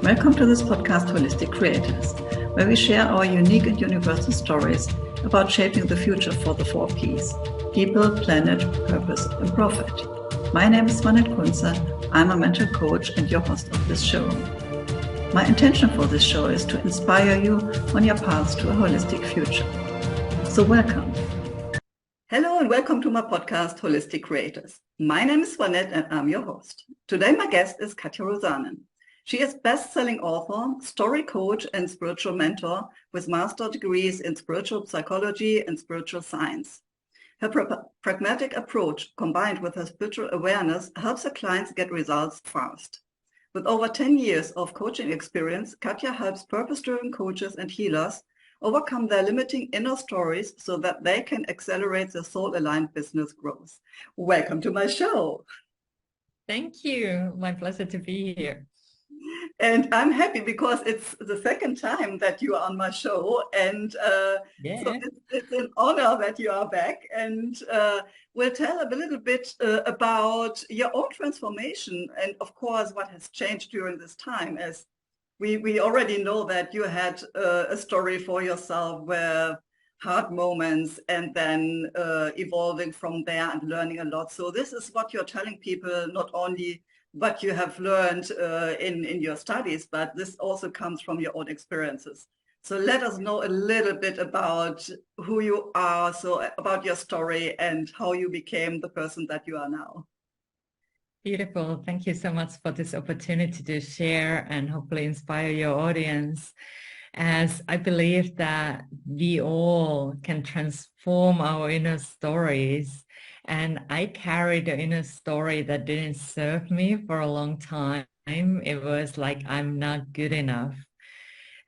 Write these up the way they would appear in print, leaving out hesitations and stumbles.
Welcome to this podcast, Holistic Creators, where we share our unique and universal stories about shaping the future for the 4 Ps: people, planet, purpose, and profit. My name is Swanette Kuntze. I'm a mental coach and your host of this show. My intention for this show is to inspire you on your path to a holistic future. So welcome. Hello and welcome to my podcast, Holistic Creators. My name is Swanette and I'm your host. Today my guest is Katja Rusanen. She is best-selling author, story coach, and spiritual mentor with master degrees in spiritual psychology and spiritual science. Her pragmatic approach, combined with her spiritual awareness, helps her clients get results fast. With over 10 years of coaching experience, Katja helps purpose-driven coaches and healers overcome their limiting inner stories so that they can accelerate their soul-aligned business growth. Welcome to my show. Thank you. My pleasure to be here. And I'm happy because it's the second time that you are on my show. And so it's an honor that you are back. And we'll tell a little bit about your own transformation and, of course, what has changed during this time. As we already know that you had a story for yourself where hard moments and then evolving from there and learning a lot. So this is what you're telling people, not only what you have learned in your studies, but this also comes from your own experiences. So let us know a little bit about who you are, so about your story and how you became the person that you are now. Beautiful. Thank you so much for this opportunity to share and hopefully inspire your audience, as I believe that we all can transform our inner stories. And I carried an inner story that didn't serve me for a long time. It was like, I'm not good enough.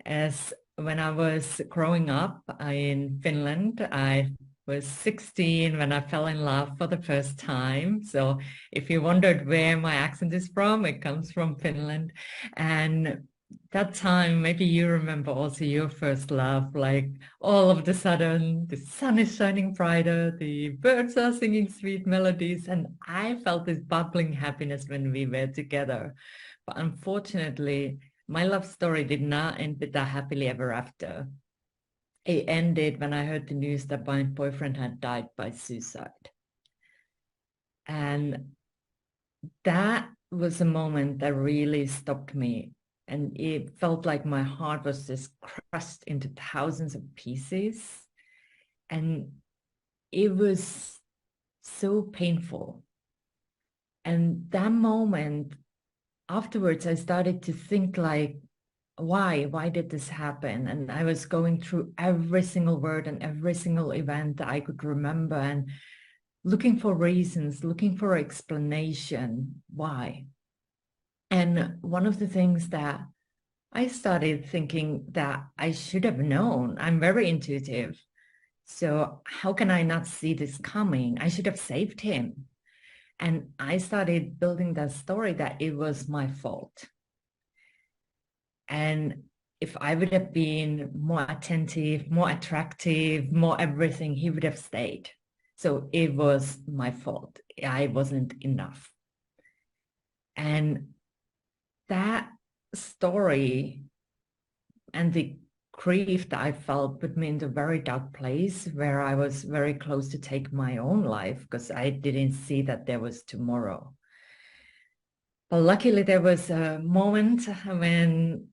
As when I was growing up in Finland, I was 16 when I fell in love for the first time. So if you wondered where my accent is from, it comes from Finland. And that time, maybe you remember also your first love, like all of a sudden the sun is shining brighter, the birds are singing sweet melodies, and I felt this bubbling happiness when we were together. But unfortunately, my love story did not end with that happily ever after. It ended when I heard the news that my boyfriend had died by suicide. And that was a moment that really stopped me. And it felt like my heart was just crushed into thousands of pieces. And it was so painful. And that moment, afterwards, I started to think like, why did this happen? And I was going through every single word and every single event that I could remember and looking for reasons, looking for explanation, why. And one of the things that I started thinking that I should have known, I'm very intuitive. So how can I not see this coming? I should have saved him. And I started building that story that it was my fault. And if I would have been more attentive, more attractive, more everything, he would have stayed. So it was my fault. I wasn't enough. And that story and the grief that I felt put me in a very dark place where I was very close to take my own life because I didn't see that there was tomorrow. But luckily there was a moment when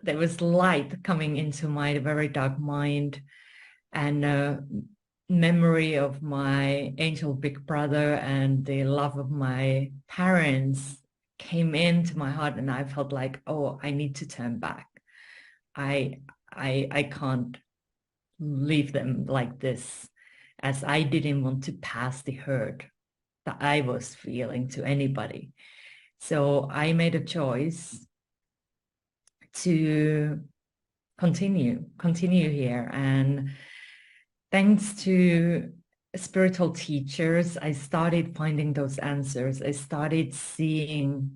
there was light coming into my very dark mind, and a memory of my angel big brother and the love of my parents came into my heart, and I felt like, oh, I need to turn back. I can't leave them like this, as I didn't want to pass the hurt that I was feeling to anybody. So I made a choice to continue here. And thanks to spiritual teachers, I started finding those answers. I started seeing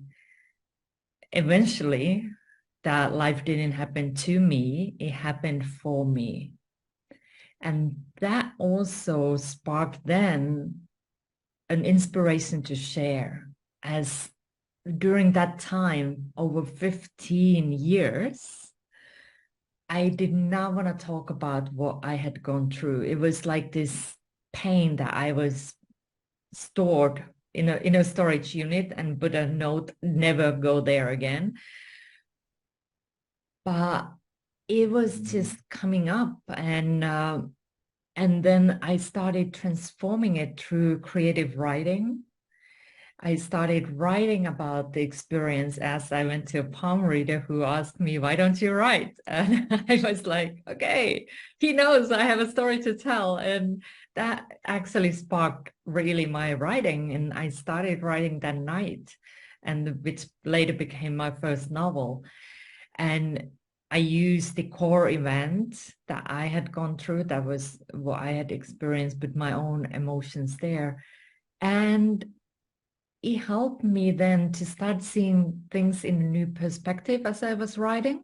eventually that life didn't happen to me, it happened for me. And that also sparked then an inspiration to share, as during that time, over 15 years, I did not want to talk about what I had gone through. It was like this pain that I was stored in a storage unit and put a note, never go there again. But it was just coming up, and then I started transforming it through creative writing. I started writing about the experience as I went to a palm reader who asked me, why don't you write? And I was like, okay, he knows I have a story to tell. And that actually sparked really my writing. And I started writing that night, and which later became my first novel. And I used the core event that I had gone through. That was what I had experienced with my own emotions there. And it helped me then to start seeing things in a new perspective as I was writing.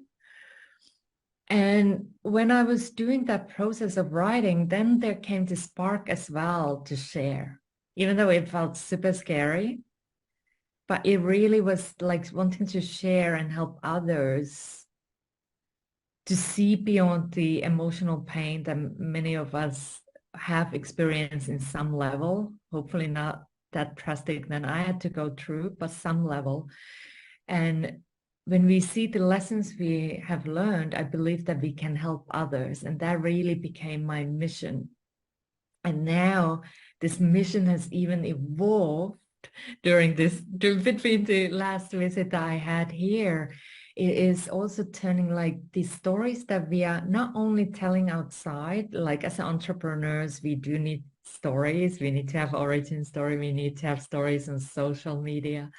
And when I was doing that process of writing, then there came the spark as well to share, even though it felt super scary. But it really was like wanting to share and help others to see beyond the emotional pain that many of us have experienced in some level, hopefully not that drastic than I had to go through, but some level. And when we see the lessons we have learned, I believe that we can help others. And that really became my mission. And now this mission has even evolved between the last visit that I had here. It is also turning like these stories that we are not only telling outside, like as entrepreneurs, we do need stories. We need to have origin story. We need to have stories on social media.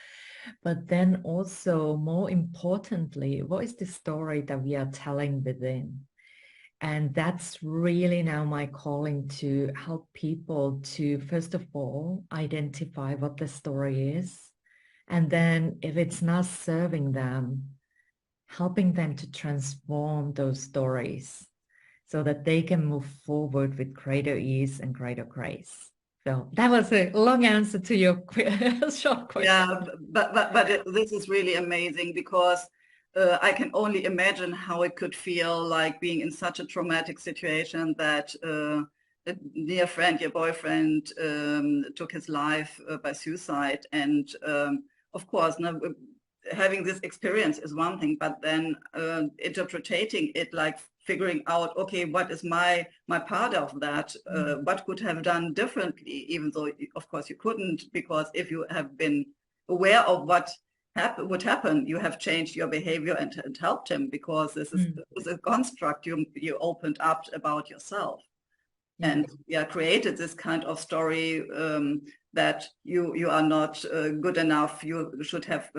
But then also, more importantly, what is the story that we are telling within? And that's really now my calling, to help people to, first of all, identify what the story is. And then if it's not serving them, helping them to transform those stories so that they can move forward with greater ease and greater grace. So that was a long answer to your short question. Yeah, this is really amazing, because I can only imagine how it could feel like being in such a traumatic situation that a dear friend, your boyfriend, took his life by suicide. And of course, now, having this experience is one thing, but then interpreting it, like figuring out, okay, what is my part of that? What could have done differently, even though, of course, you couldn't, because if you have been aware of what would happen, you have changed your behavior and helped him, because this is a construct you opened up about yourself. And created this kind of story, that you are not good enough, you should have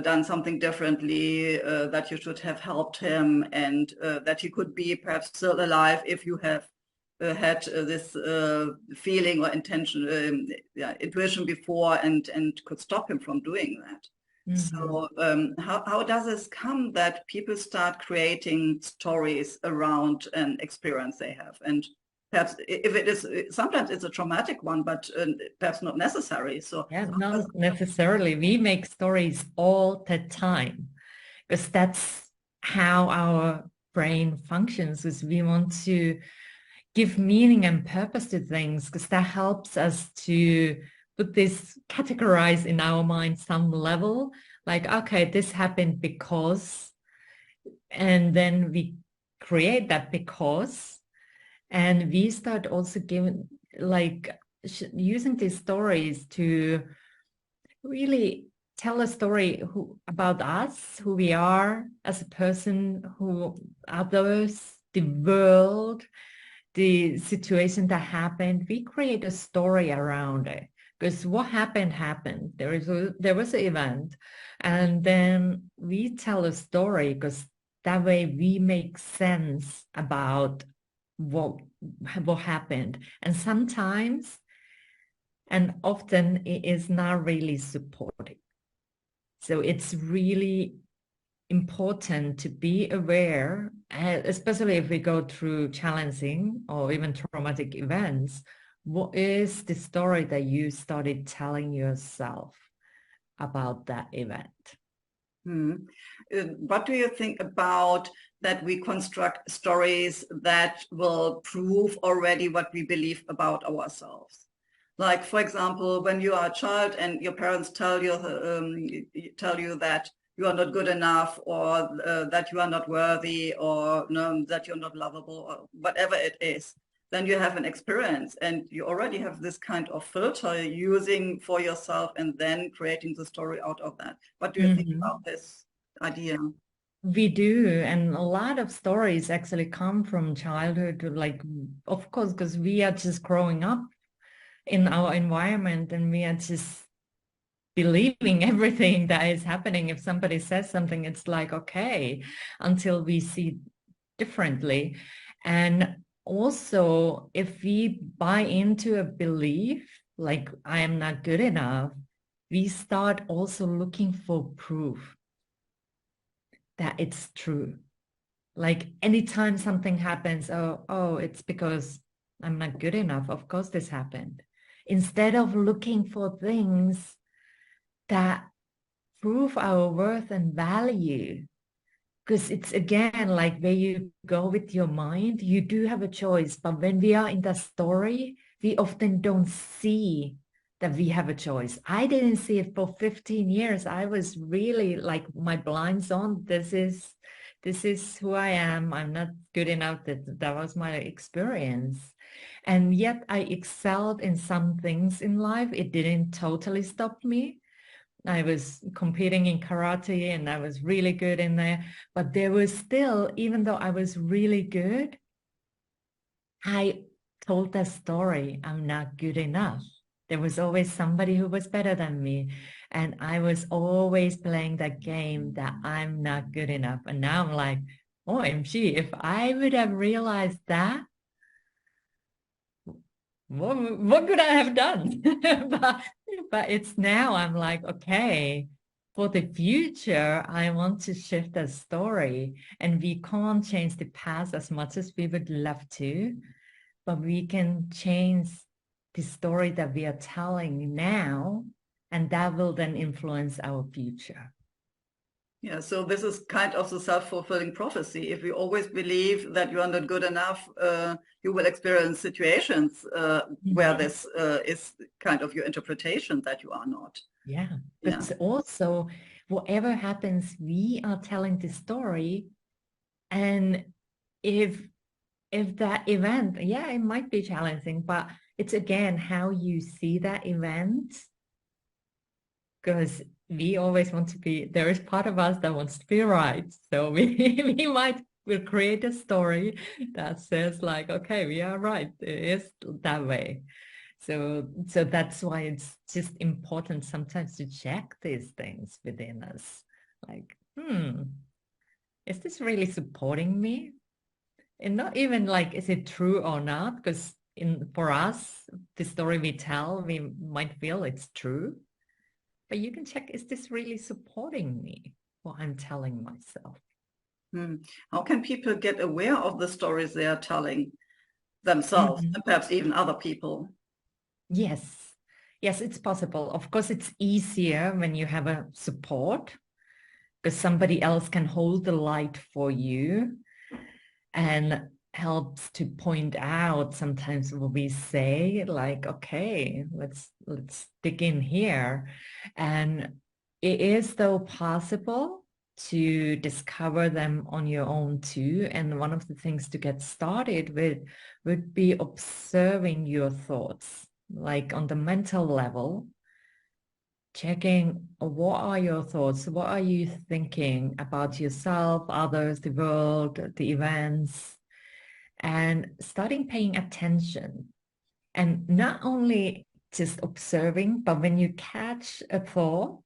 done something differently, that you should have helped him, and that he could be perhaps still alive if you have had this feeling or intention, intuition before, and could stop him from doing that. So how does this come that people start creating stories around an experience they have? And perhaps if it is, sometimes it's a traumatic one, but perhaps not necessary. So yeah, not necessarily. We make stories all the time, because that's how our brain functions, is we want to give meaning and purpose to things, because that helps us to put this, categorize in our mind some level, like, okay, this happened because, and then we create that because, and we start also giving, like, using these stories to really tell a story about us, who we are as a person, who others, the world, the situation that happened. We create a story around it, because what happened. There was an event, and then we tell a story, because that way we make sense about what happened. And sometimes, and often, it is not really supportive. So it's really important to be aware, especially if we go through challenging or even traumatic events. What is the story that you started telling yourself? about that event. What do you think about that we construct stories that will prove already what we believe about ourselves? Like, for example, when you are a child and your parents tell you that you are not good enough, or that you are not worthy, or that you're not lovable, or whatever it is, then you have an experience and you already have this kind of filter using for yourself and then creating the story out of that. What do you think about this idea? We do, and a lot of stories actually come from childhood, like, of course, because we are just growing up in our environment and we are just believing everything that is happening. If somebody says something, it's like, okay, until we see differently. And also, if we buy into a belief, like I am not good enough, we start also looking for proof that it's true. Like anytime something happens, oh, it's because I'm not good enough. Of course this happened. Instead of looking for things that prove our worth and value. Because it's again like where you go with your mind, you do have a choice. But when we are in the story, we often don't see that we have a choice. I didn't see it for 15 years. I was really like my blinds on. This is who I am. I'm not good enough. That was my experience. And yet I excelled in some things in life. It didn't totally stop me. I was competing in karate and I was really good in there. But there was still, even though I was really good, I told that story, I'm not good enough. There was always somebody who was better than me. And I was always playing that game that I'm not good enough. And now I'm like, OMG, if I would have realized that, what could I have done? but it's now I'm like, okay, for the future, I want to shift the story. And we can't change the past as much as we would love to, but we can change the story that we are telling now, and that will then influence our future. Yeah, so this is kind of the self-fulfilling prophecy. If you always believe that you are not good enough, you will experience situations where this is kind of your interpretation that you are not. Yeah, but also whatever happens, we are telling the story, and if that event, yeah, it might be challenging, but it's again how you see that event, because we always want to be, there is part of us that wants to be right. So we'll create a story that says like, okay, we are right. It is that way. So that's why it's just important sometimes to check these things within us. Like, is this really supporting me? And not even like, is it true or not? Because for us, the story we tell, we might feel it's true. But you can check, is this really supporting me, what I'm telling myself? How can people get aware of the stories they are telling themselves and perhaps even other people? Yes, it's possible. Of course, it's easier when you have a support because somebody else can hold the light for you and helps to point out sometimes what we say, like, okay, let's dig in here. And it is though possible to discover them on your own too. And one of the things to get started with would be observing your thoughts, like on the mental level, checking what are your thoughts, what are you thinking about yourself, others, the world, the events, and starting paying attention. And not only just observing, but when you catch a thought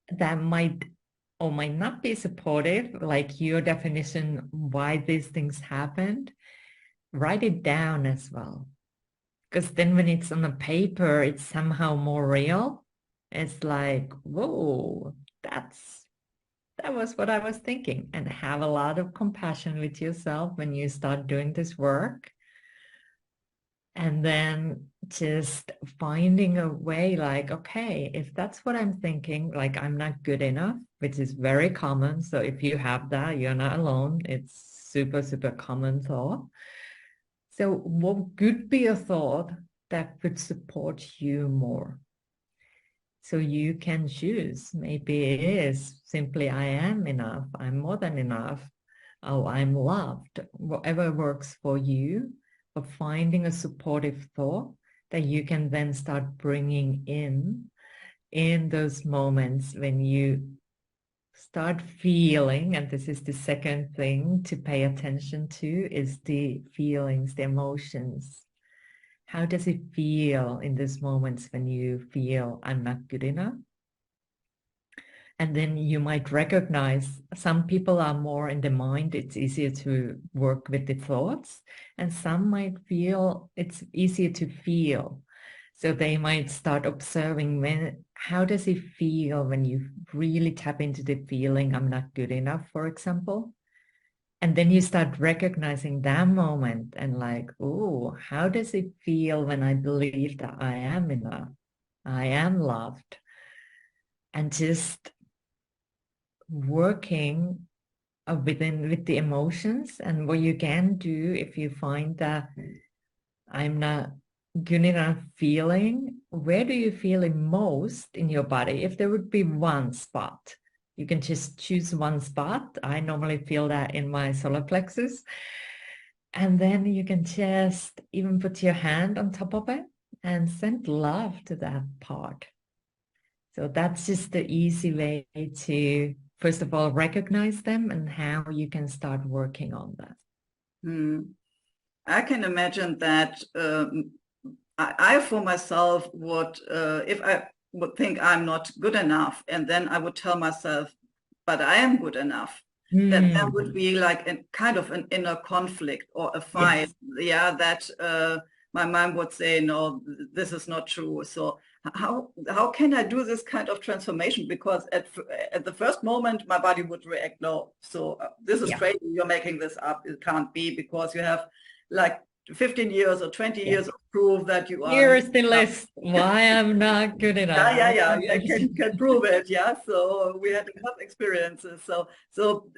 that might or might not be supportive, like your definition why these things happened, write it down as well. Because then when it's on a paper, it's somehow more real. It's like, whoa, that was what I was thinking. And have a lot of compassion with yourself when you start doing this work. And then just finding a way like, okay, if that's what I'm thinking, like I'm not good enough, which is very common. So if you have that, you're not alone. It's super, super common thought. So what could be a thought that could support you more? So you can choose. Maybe it is simply, I am enough. I'm more than enough. Oh, I'm loved. Whatever works for you, but finding a supportive thought that you can then start bringing in those moments when you start feeling, and this is the second thing to pay attention to, is the feelings, the emotions. How does it feel in these moments when you feel I'm not good enough? And then you might recognize some people are more in the mind. It's easier to work with the thoughts. And some might feel it's easier to feel. So they might start observing how does it feel when you really tap into the feeling, I'm not good enough, for example. And then you start recognizing that moment and like, oh, how does it feel when I believe that I am enough? I am loved. And just working with the emotions. And what you can do if you find that I'm not good enough feeling, where do you feel it most in your body? If there would be one spot, you can just choose one spot. I normally feel that in my solar plexus. And then you can just even put your hand on top of it and send love to that part. So that's just the easy way to, first of all, recognize them and how you can start working on that. I can imagine that I for myself would, if I would think I'm not good enough, and then I would tell myself, but I am good enough, that there would be like a kind of an inner conflict or a fight. Yes. Yeah, that my mind would say, no, this is not true. So how can I do this kind of transformation? Because at the first moment, my body would react, no. So this is Yeah. crazy. You're making this up. It can't be, because you have like 15 years or 20 Yeah. years of proof that you are. Here is the list why I'm not good enough. Yeah. I can prove it. Yeah. So we had enough experiences. So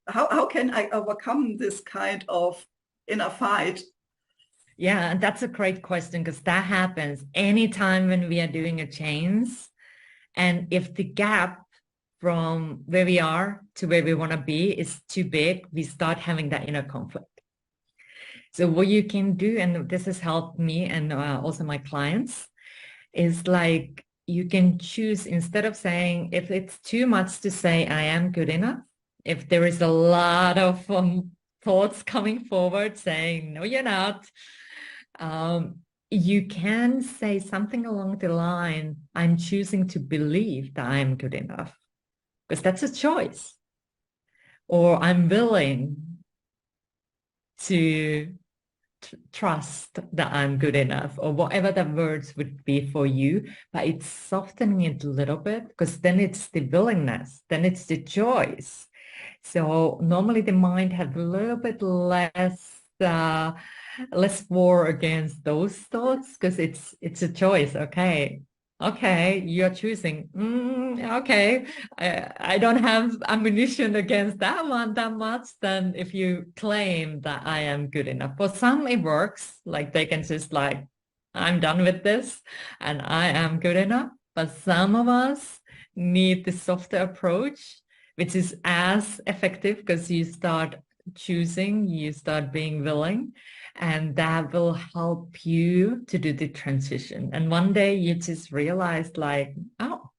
how can I overcome this kind of inner fight? Yeah, and that's a great question because that happens anytime when we are doing a change. And if the gap from where we are to where we want to be is too big, we start having that inner conflict. So what you can do, and this has helped me and also my clients, is like you can choose, instead of saying, if it's too much to say I am good enough, if there is a lot of thoughts coming forward saying, no, you're not, you can say something along the line, I'm choosing to believe that I'm good enough, because that's a choice. Or I'm willing to trust that I'm good enough, or whatever the words would be for you, but it's softening it a little bit, because then it's the willingness, then it's the choice. So normally the mind has a little bit less war against those thoughts, because it's a choice. Okay, you're choosing. Okay, I don't have ammunition against that one that much. Then if you claim that I am good enough, for some it works. Like they can just like, I'm done with this, and I am good enough. But some of us need the softer approach, which is as effective, because you start choosing, you start being willing, and that will help you to do the transition. And one day you just realize like, oh,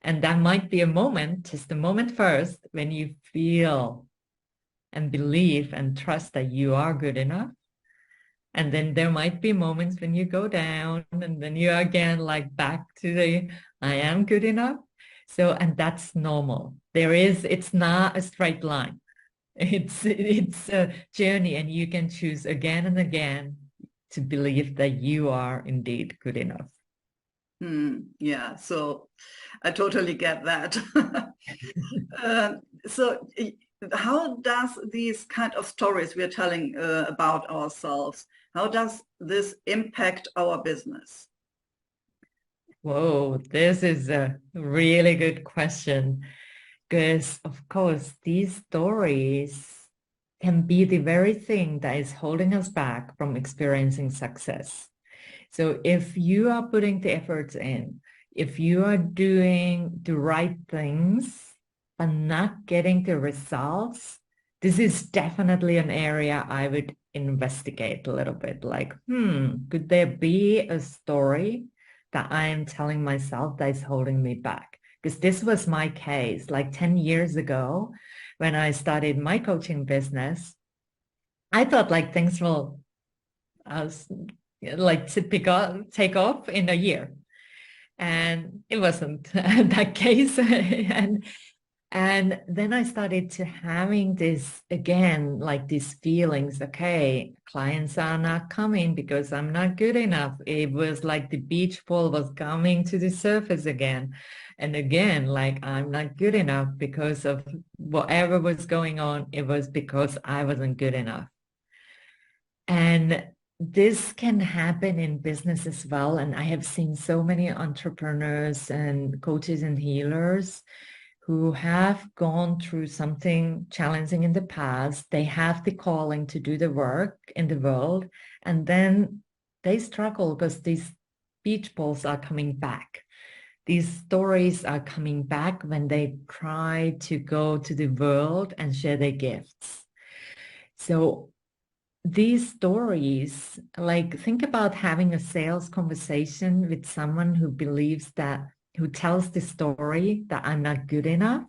and that might be a moment, just a moment first, when you feel and believe and trust that you are good enough. And then there might be moments when you go down and then you're again like back to the, I am good enough. So, and that's normal. It's not a straight line. It's a journey, and you can choose again and again to believe that you are indeed good enough. Yeah, so I totally get that. Uh, so how does these kind of stories we're telling about ourselves, How does this impact our business? Whoa, this is a really good question. Because, of course, these stories can be the very thing that is holding us back from experiencing success. So if you are putting the efforts in, if you are doing the right things, but not getting the results, this is definitely an area I would investigate a little bit. Like, could there be a story that I am telling myself that is holding me back? Because this was my case like 10 years ago when I started my coaching business. I thought like things will like to take off in a year. And it wasn't that case. And then I started to having this again, like these feelings, okay, clients are not coming because I'm not good enough. It was like the beach ball was coming to the surface again. And again, like I'm not good enough because of whatever was going on. It was because I wasn't good enough. And this can happen in business as well. And I have seen so many entrepreneurs and coaches and healers who have gone through something challenging in the past. They have the calling to do the work in the world, and then they struggle because these beach balls are coming back. These stories are coming back when they try to go to the world and share their gifts. So these stories, like think about having a sales conversation with someone who believes that, who tells the story that I'm not good enough.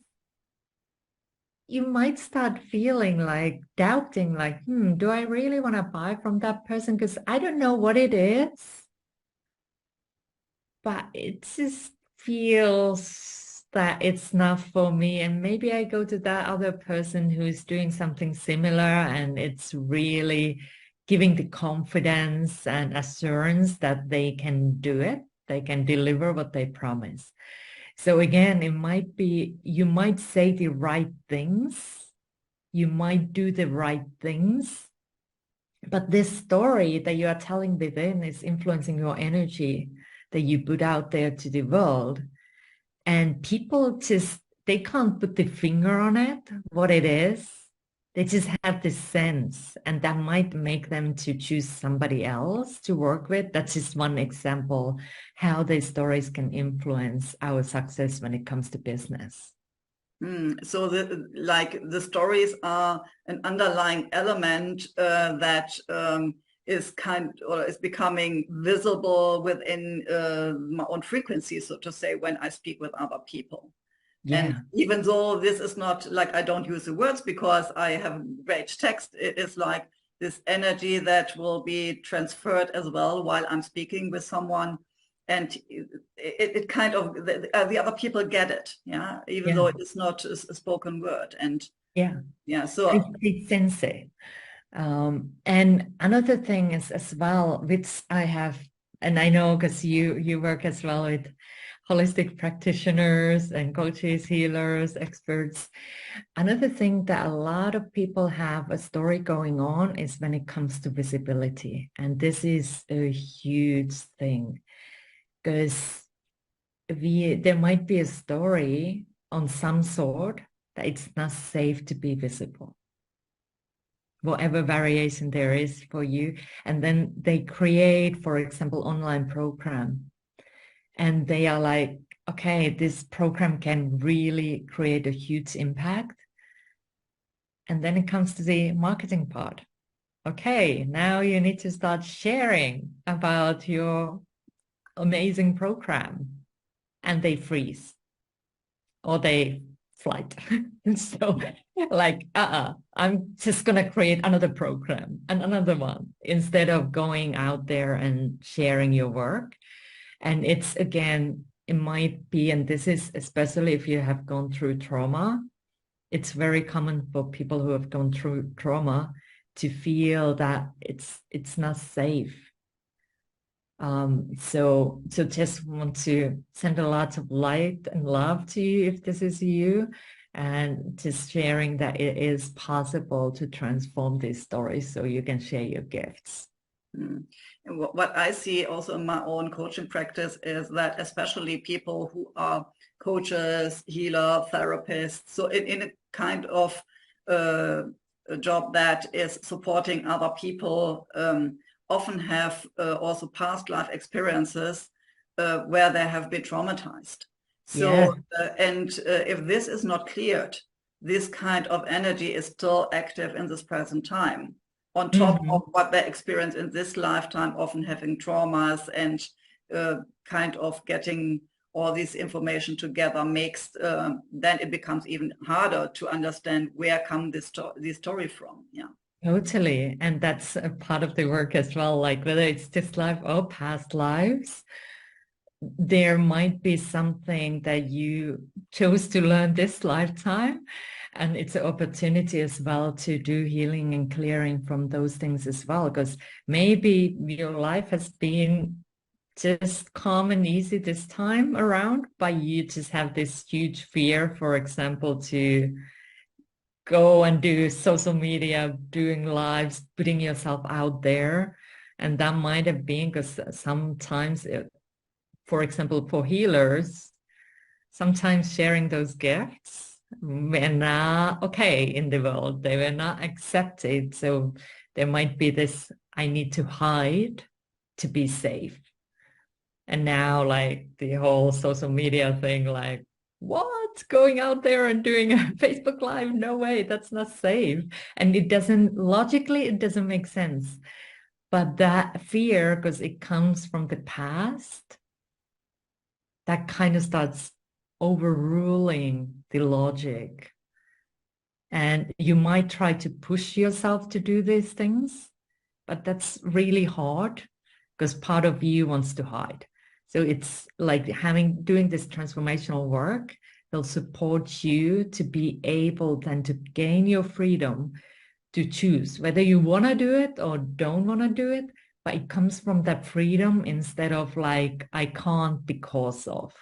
You might start feeling like doubting, like, do I really want to buy from that person? Because I don't know what it is, but it just feels that it's not for me. And maybe I go to that other person who's doing something similar and it's really giving the confidence and assurance that they can do it. They can deliver what they promise. So again, it might be, you might say the right things, you might do the right things, but this story that you are telling within is influencing your energy that you put out there to the world. And people just, they can't put the finger on it, what it is. They just have this sense, and that might make them to choose somebody else to work with. That's just one example how these stories can influence our success when it comes to business. So the stories are an underlying element that is becoming visible within my own frequency, so to say, when I speak with other people. Yeah. And even though this is not like I don't use the words because I have great text, it is like this energy that will be transferred as well while I'm speaking with someone. And it kind of, the other people get it, yeah, even though it is not a spoken word. And so they sense it. And another thing is as well, which I have, and I know because you work as well with holistic practitioners and coaches, healers, experts. Another thing that a lot of people have a story going on is when it comes to visibility. And this is a huge thing because there might be a story on some sort that it's not safe to be visible, whatever variation there is for you. And then they create, for example, online program. And they are like, okay, this program can really create a huge impact. And then it comes to the marketing part. Okay, now you need to start sharing about your amazing program. And they freeze or they flight. So like, I'm just going to create another program and another one instead of going out there and sharing your work. And it's, again, it might be, and this is especially if you have gone through trauma, it's very common for people who have gone through trauma to feel that it's not safe. So just want to send a lot of light and love to you if this is you, and just sharing that it is possible to transform these stories so you can share your gifts. Mm. And what I see also in my own coaching practice is that especially people who are coaches, healer, therapists, so in a kind of a job that is supporting other people, often have also past life experiences where they have been traumatized. Yeah. So, if this is not cleared, this kind of energy is still active in this present time on top Mm-hmm. of what they experience in this lifetime, often having traumas and kind of getting all this information together makes, then it becomes even harder to understand where come this story from. Yeah. Totally. And that's a part of the work as well, like whether it's this life or past lives, there might be something that you chose to learn this lifetime. And it's an opportunity as well to do healing and clearing from those things as well, because maybe your life has been just calm and easy this time around, but you just have this huge fear, for example, to go and do social media, doing lives, putting yourself out there. And that might have been because sometimes, for example, for healers, sometimes sharing those gifts were not okay in the world. They were not accepted. So there might be this, I need to hide to be safe. And now like the whole social media thing, like, what? Going out there and doing a Facebook Live? No way, that's not safe. And it doesn't, logically, it doesn't make sense. But that fear, because it comes from the past, that kind of starts overruling the logic. And you might try to push yourself to do these things, but that's really hard because part of you wants to hide. So it's like doing this transformational work will support you to be able then to gain your freedom to choose whether you want to do it or don't want to do it. But it comes from that freedom instead of like, I can't because of.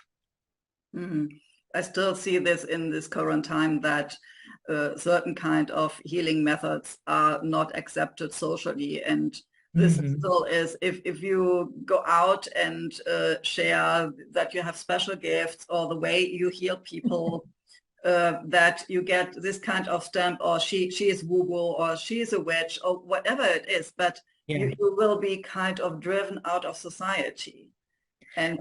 Mm. I still see this in this current time that certain kind of healing methods are not accepted socially, and this Mm-hmm. still is if you go out and share that you have special gifts or the way you heal people, that you get this kind of stamp, or she is woo woo, or she is a witch, or whatever it is, but Yeah. you will be kind of driven out of society. And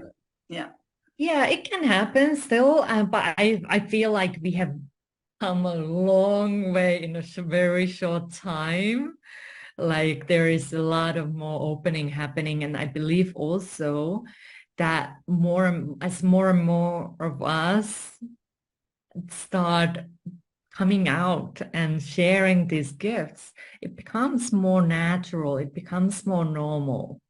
yeah. Yeah, it can happen still, but I feel like we have come a long way in a very short time. Like there is a lot of more opening happening, and I believe also that more and more of us start coming out and sharing these gifts, it becomes more natural, it becomes more normal.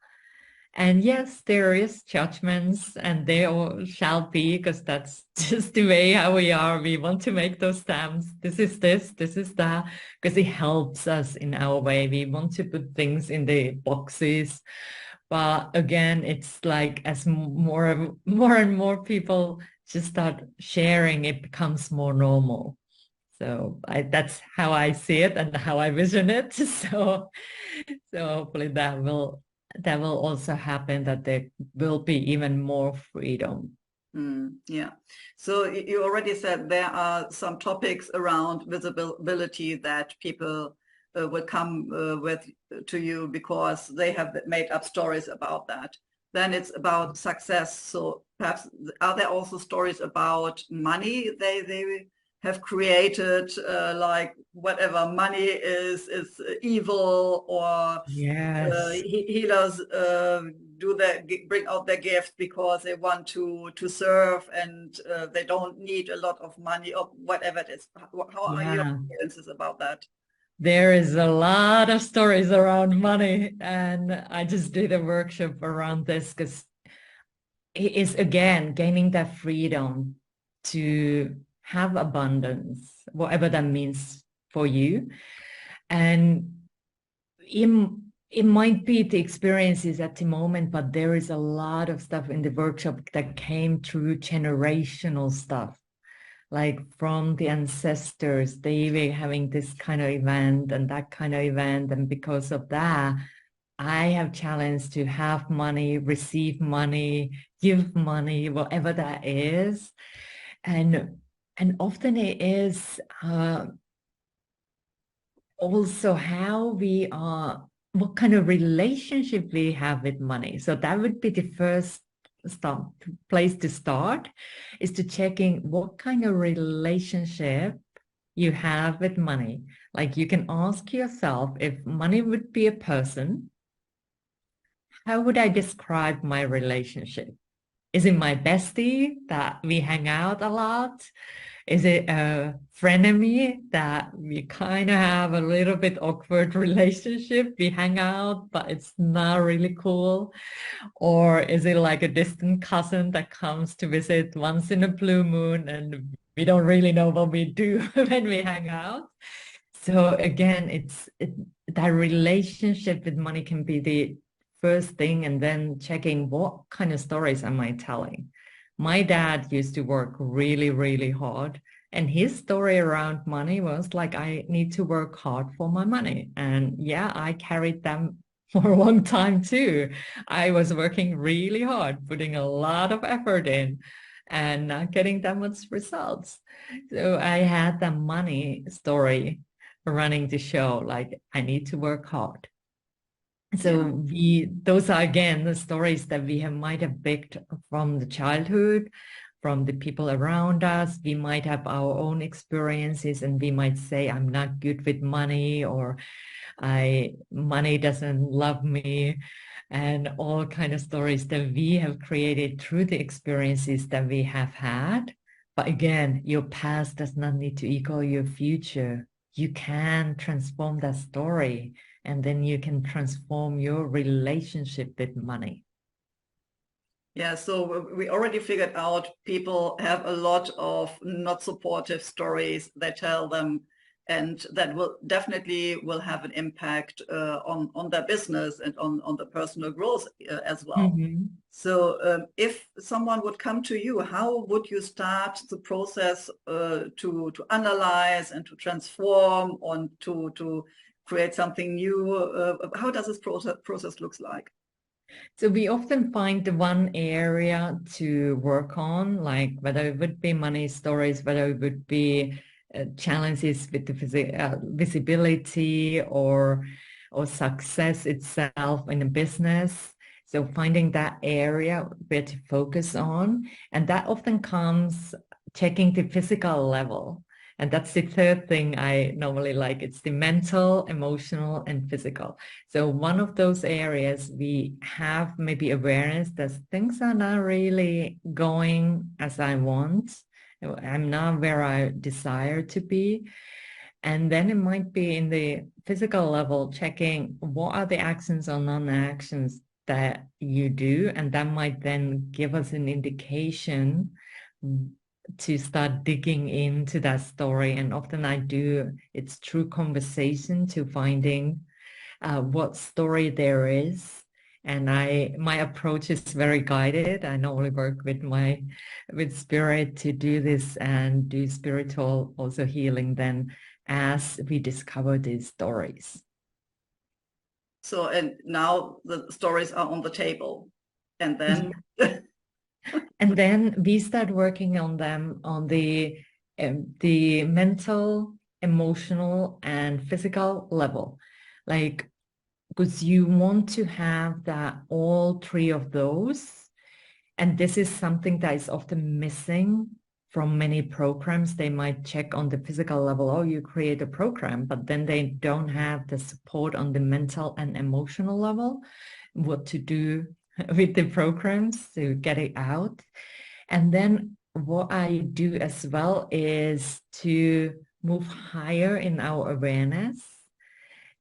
And yes, there is judgments and there all shall be because that's just the way how we are. We want to make those stamps. This is that, because it helps us in our way. We want to put things in the boxes. But again, it's like as more and more people just start sharing, it becomes more normal. So that's how I see it and how I vision it. So hopefully that will also happen, that there will be even more freedom. Yeah. So you already said there are some topics around visibility that people will come with to you because they have made up stories about that. Then it's about success. So perhaps are there also stories about money they have created, like whatever money is evil, or Yes. healers do bring out their gift because they want to serve, and they don't need a lot of money or whatever it is. How are your Yeah. experiences about that? There is a lot of stories around money, and I just did a workshop around this because it is again gaining that freedom to have abundance, whatever that means for you. And it, it might be the experiences at the moment, but there is a lot of stuff in the workshop that came through generational stuff, like from the ancestors. They were having this kind of event and that kind of event. And because of that, I have challenged to have money, receive money, give money, whatever that is. And often it is also how we are, what kind of relationship we have with money. So that would be the first place to start, is to checking what kind of relationship you have with money. Like you can ask yourself, if money would be a person, how would I describe my relationship? Is it my bestie that we hang out a lot? Is it a frenemy that we kind of have a little bit awkward relationship? We hang out, but it's not really cool. Or is it like a distant cousin that comes to visit once in a blue moon and we don't really know what we do when we hang out? So again, that relationship with money can be the first thing, and then checking what kind of stories am I telling. My dad used to work really, really hard, and his story around money was like, I need to work hard for my money. And yeah, I carried them for a long time too. I was working really hard, putting a lot of effort in and not getting that much results. So I had the money story running the show, like I need to work hard. So those are again the stories that we might have picked from the childhood, from the people around us. We might have our own experiences, and we might say, I'm not good with money, or money doesn't love me, and all kind of stories that we have created through the experiences that we have had. But again, your past does not need to equal your future. You can transform that story, and then you can transform your relationship with money. Yeah, so we already figured out people have a lot of not supportive stories they tell them, and that will definitely have an impact on their business and on the personal growth as well. Mm-hmm. So if someone would come to you, how would you start the process to analyze and to transform and to create something new? How does this process looks like? So we often find the one area to work on, like whether it would be money stories, whether it would be challenges with the visibility or success itself in a business. So finding that area where to focus on, and that often comes checking the physical level. And that's the third thing I normally like. It's the mental, emotional, and physical. So one of those areas we have maybe awareness that things are not really going as I want. I'm not where I desire to be. And then it might be in the physical level, checking what are the actions or non-actions that you do. And that might then give us an indication to start digging into that story. And often I do, it's through conversation to finding what story there is. And my approach is very guided. I normally work with spirit to do this and do spiritual also healing then as we discover these stories. So, and now the stories are on the table, and then And then we start working on them on the mental, emotional, and physical level. Like, because you want to have that all three of those. And this is something that is often missing from many programs. They might check on the physical level, oh, you create a program, but then they don't have the support on the mental and emotional level, what to do with the programs to get it out. And then what I do as well is to move higher in our awareness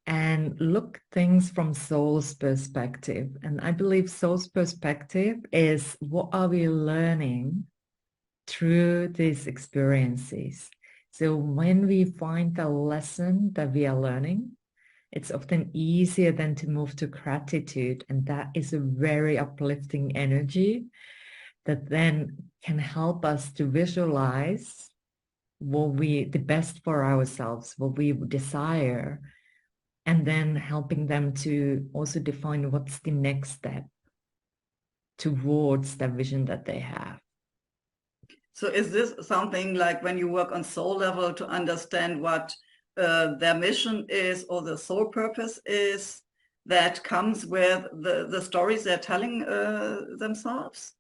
and look things from soul's perspective. And I believe soul's perspective is what are we learning through these experiences. So when we find the lesson that we are learning, it's often easier than to move to gratitude. And that is a very uplifting energy that then can help us to visualize the best for ourselves, what we desire, and then helping them to also define what's the next step towards the vision that they have. So is this something like when you work on soul level to understand what their mission is or the soul purpose is, that comes with the stories they're telling themselves?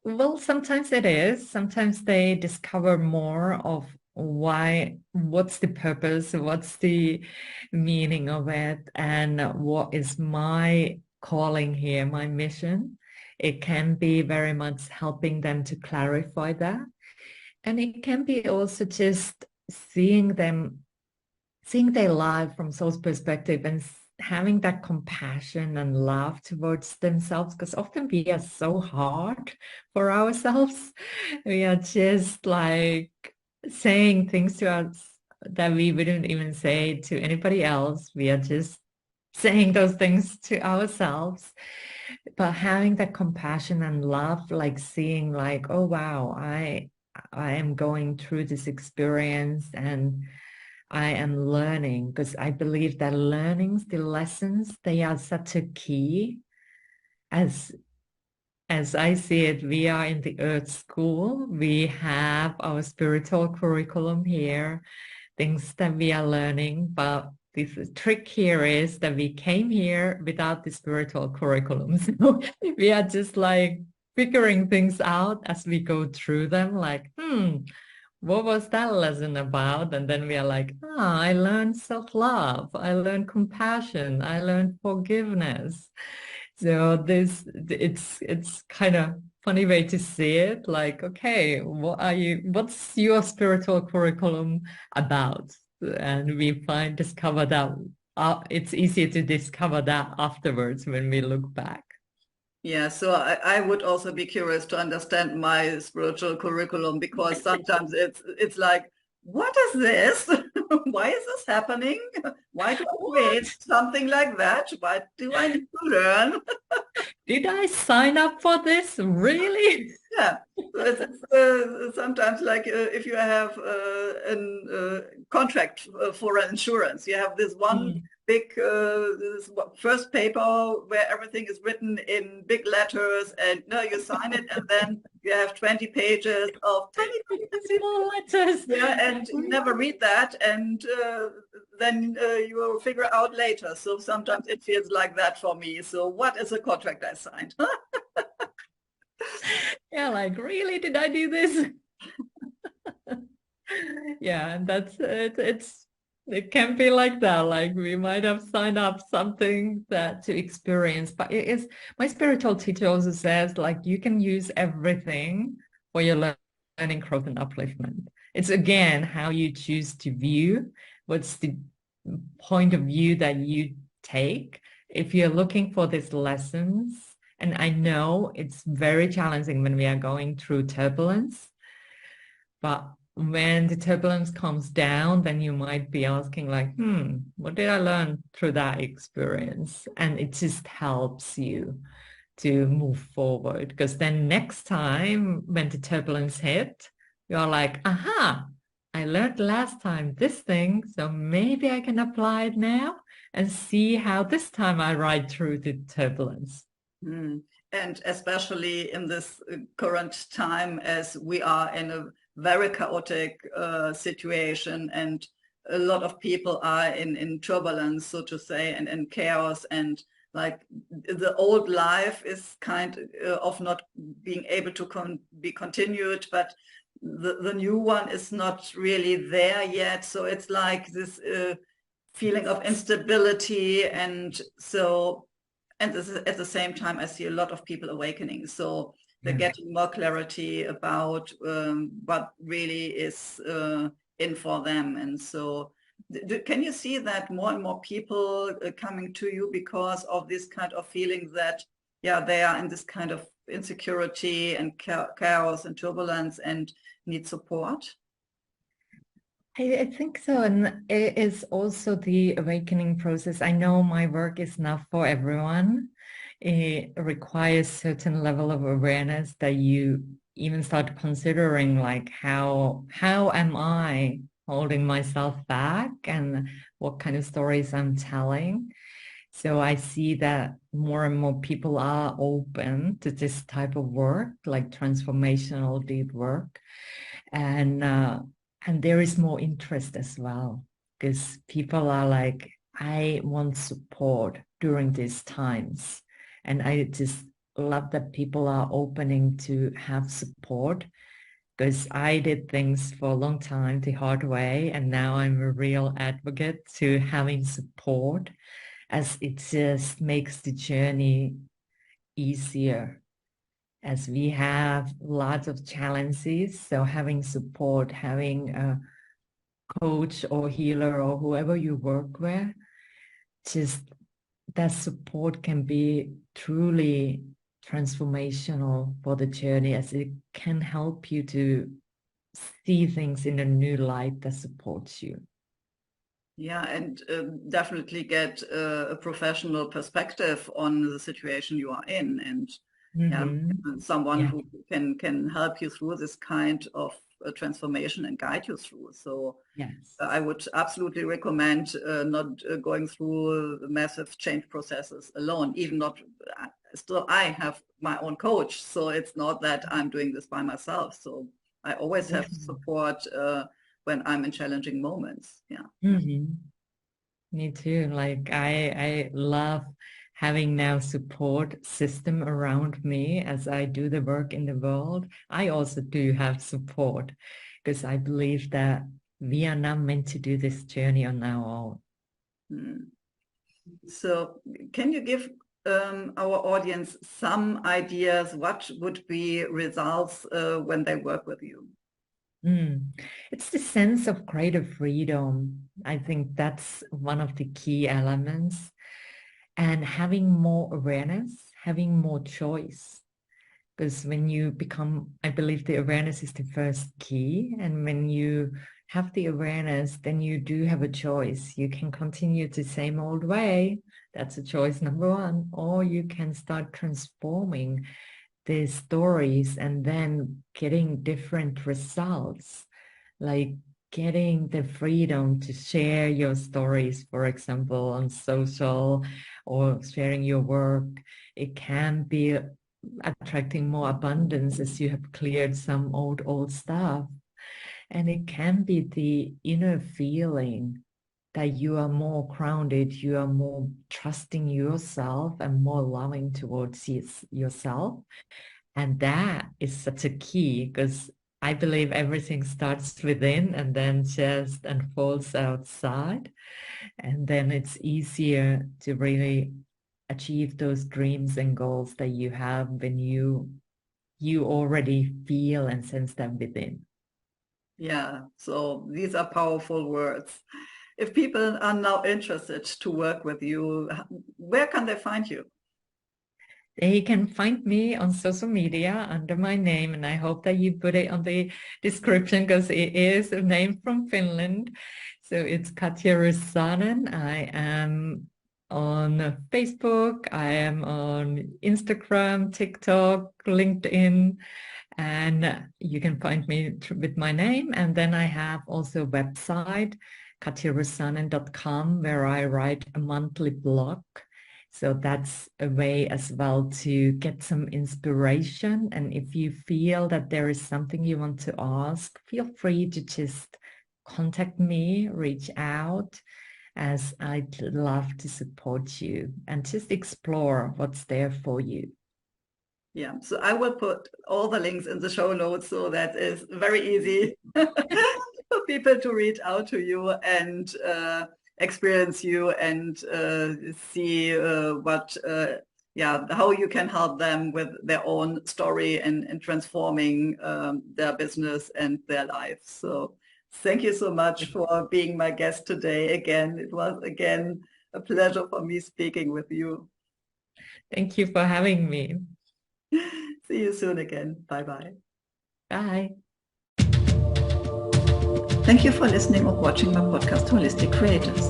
Well, sometimes it is. Sometimes they discover more of what's the purpose, what's the meaning of it, and what is my calling here, my mission. It can be very much helping them to clarify that. And it can be also just seeing their life from soul's perspective and having that compassion and love towards themselves, because often we are so hard for ourselves. We are just like saying things to us that we wouldn't even say to anybody else. We are just saying those things to ourselves. But having that compassion and love, like seeing like, oh wow, I am going through this experience and I am learning, because I believe that learnings, the lessons, they are such a key. As I see it, we are in the Earth School. We have our spiritual curriculum here, things that we are learning, but the trick here is that we came here without the spiritual curriculum. So we are just like figuring things out as we go through them, like, what was that lesson about? And then we are like, I learned self-love. I learned compassion. I learned forgiveness. So it's kind of funny way to see it. Like, okay, what's your spiritual curriculum about? And we discover that it's easier to discover that afterwards when we look back. Yeah, so I would also be curious to understand my spiritual curriculum, because sometimes it's like, what is this? Why is this happening? Why do I create something like that? What do I need to learn? Did I sign up for this? Really? Yeah, so it's sometimes like if you have a contract for an insurance, you have this one Mm. big this first paper where everything is written in big letters, and no, you sign it, and then you have 20 pages of tiny, tiny, tiny, Small letters. yeah, and you never read that, and then you will figure out later. So sometimes it feels like that for me. So what is a contract I signed? Yeah, like, really, did I do this? Yeah, and that's it. It can be like that. Like we might have signed up something that to experience, but it is, my spiritual teacher also says, like, you can use everything for your learning, growth, and upliftment. It's again how you choose to view, what's the point of view that you take. If you're looking for these lessons, and I know it's very challenging when we are going through turbulence, but when the turbulence comes down, then you might be asking like, what did I learn through that experience? And it just helps you to move forward, because then next time when the turbulence hit, you're like, aha, I learned last time this thing, so maybe I can apply it now and see how this time I ride through the turbulence. Mm. And especially in this current time, as we are in a very chaotic situation, and a lot of people are in turbulence, so to say, and in chaos, and like the old life is kind of not being able to be continued, but the new one is not really there yet. So it's like this feeling of instability, and so, and this is, at the same time, I see a lot of people awakening. So they're Yeah. getting more clarity about what really is in for them. And so can you see that more and more people coming to you because of this kind of feeling that, yeah, they are in this kind of insecurity and chaos and turbulence and need support? I think so. And it is also the awakening process. I know my work is not for everyone. It requires certain level of awareness that you even start considering like how am I holding myself back and what kind of stories I'm telling. So I see that more and more people are open to this type of work, like transformational deep work. And there is more interest as well, because people are like, I want support during these times. And I just love that people are opening to have support, because I did things for a long time the hard way, and now I'm a real advocate to having support, as it just makes the journey easier, as we have lots of challenges. So having support, having a coach or healer or whoever you work with, just that support can be truly transformational for the journey, as it can help you to see things in a new light that supports you. Yeah, and definitely get a professional perspective on the situation you are in, and someone Yeah. who can help you through this kind of transformation and guide you through. So Yes. I would absolutely recommend not going through massive change processes alone, even not, still I have my own coach, so it's not that I'm doing this by myself. So I always have support when I'm in challenging moments. Yeah. Me too. Like I love having now support system around me as I do the work in the world. I also do have support, because I believe that we are not meant to do this journey on our own. So can you give our audience some ideas what would be results when they work with you? It's the sense of greater freedom. I think that's one of the key elements. And having more awareness, having more choice. Because when you become, I believe the awareness is the first key. And when you have the awareness, then you do have a choice. You can continue the same old way. That's a choice number one. Or you can start transforming the stories and then getting different results, like getting the freedom to share your stories, for example, on social, or sharing your work. It can be attracting more abundance as you have cleared some old stuff. And it can be the inner feeling that you are more grounded, you are more trusting yourself and more loving towards yourself. And that is such a key, because I believe everything starts within and then just unfolds outside. And then it's easier to really achieve those dreams and goals that you have when you already feel and sense them within. Yeah, so these are powerful words. If people are now interested to work with you, where can they find you? They can find me on social media under my name, and I hope that you put it on the description, because it is a name from Finland. So it's Katja Rusanen. I am on Facebook, I am on Instagram, TikTok, LinkedIn, and you can find me with my name. And then I have also a website, katjarusanen.com, where I write a monthly blog. So that's a way as well to get some inspiration. And if you feel that there is something you want to ask, feel free to just contact me, reach out, as I'd love to support you and just explore what's there for you. Yeah, so I will put all the links in the show notes, so that is very easy for people to reach out to you and experience you and see how you can help them with their own story and transforming their business and their life. So thank you so much for being my guest today. Again, it was again a pleasure for me speaking with you. Thank you for having me. See you soon again. Bye-bye. Bye. Thank you for listening or watching my podcast, Holistic Creators.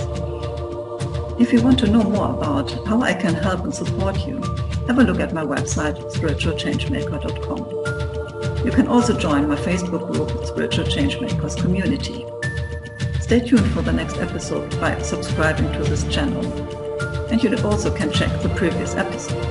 If you want to know more about how I can help and support you, have a look at my website, spiritualchangemaker.com. You can also join my Facebook group, Spiritual Changemakers Community. Stay tuned for the next episode by subscribing to this channel. And you also can check the previous episodes.